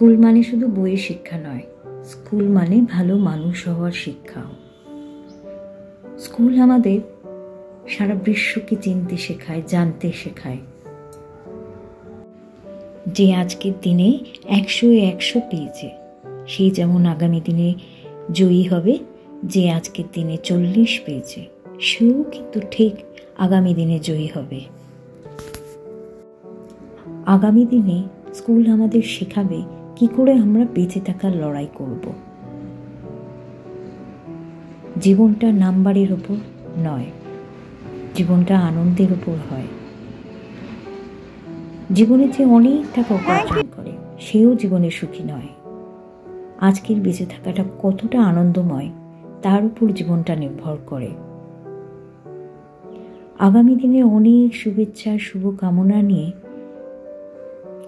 School মানে শুধু বইয়ের শিক্ষা নয়, স্কুল মানে ভালো মানুষ হওয়ার শিক্ষাও। স্কুল আমাদের সারা বিশ্বকে চিনতে শেখায়, জানতে শেখায়। যে আজকের দিনে 100 পেয়েছে, সেই যেমন আগামী দিনে জয়ী হবে। যে আজকের দিনে 40 পেয়েছে, সেও কিন্তু ঠিক আগামী দিনে জয়ী হবে। আগামী দিনে স্কুল আমাদের শেখাবে কি করে আমরা বেঁচে থাকার লড়াই করব। জীবনটা নাম্বারের ওপর নয়, জীবনটা আনন্দের ওপর হয়। জীবনে যে অনেক টাকা উপার্জন করে, সেও জীবনে সুখী নয়। আজকের বেঁচে থাকাটা কতটা আনন্দময়, তার উপর জীবনটা নির্ভর করে। আগামী দিনে অনেক শুভেচ্ছা, শুভকামনা নিয়ে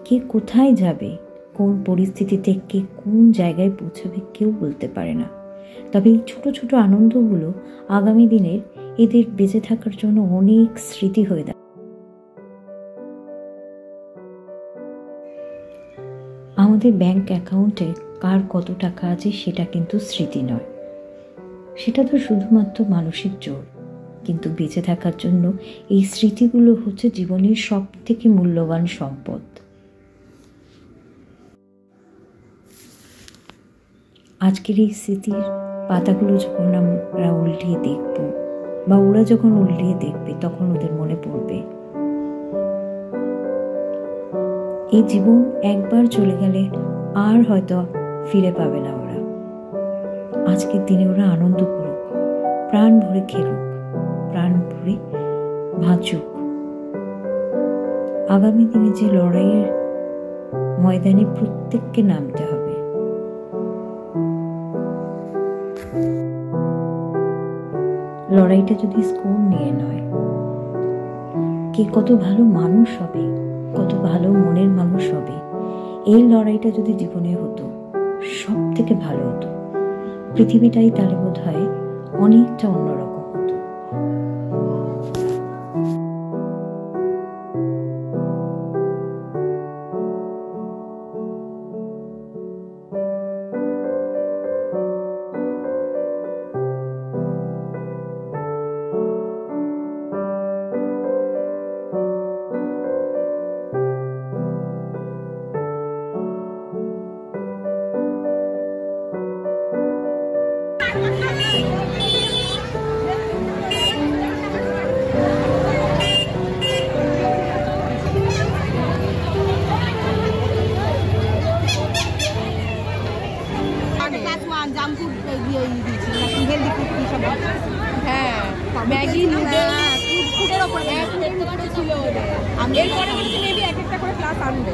কে কোথায় যাবে, কোন পরিস্থিতিতে কে কোন জায়গায় পৌঁছাবে, কেউ বলতে পারে না। তবে এই ছোট ছোট আনন্দগুলো আগামী দিনের এদের বেঁচে থাকার জন্য অনেক স্মৃতি হয়ে দাঁড়ায়। আমাদের ব্যাংক অ্যাকাউন্টে কার কত টাকা আছে সেটা কিন্তু স্মৃতি নয়, সেটা তো শুধুমাত্র মানসিক জোর। কিন্তু বেঁচে থাকার জন্য এই স্মৃতিগুলো হচ্ছে জীবনের সব থেকে মূল্যবান সম্পদ। আজকের এই স্মৃতির পাতাগুলো যখন আমরা উল্টিয়ে দেখব, বা ওরা যখন উল্টিয়ে দেখবে, তখন ওদের মনে পড়বে এই জীবন একবার চলে গেলে আর হয়তো ফিরে পাবে না ওরা। আজকের দিনে ওরা আনন্দ করুক, প্রাণ ভরে খেলুক, প্রাণ ভরে বাঁচুক। আগামী দিনে যে লড়াইয়ের ময়দানে প্রত্যেককে নামতে হবে। লড়াইটা যদি স্কোর নিয়ে নয়, কে কত ভালো মানুষ হবে, কত ভালো মনের মানুষ হবে, এই লড়াইটা যদি জীবনে হতো, সব থেকে ভালো হতো। পৃথিবীটাই তাহলে বোধ হয় অনেকটা অন্যরকম হতো। ম্যাগি ফুডের ওপর ছিল ওদের। আমি এরপরে বলছি মেবি এক একটা করে ক্লাস আনবো।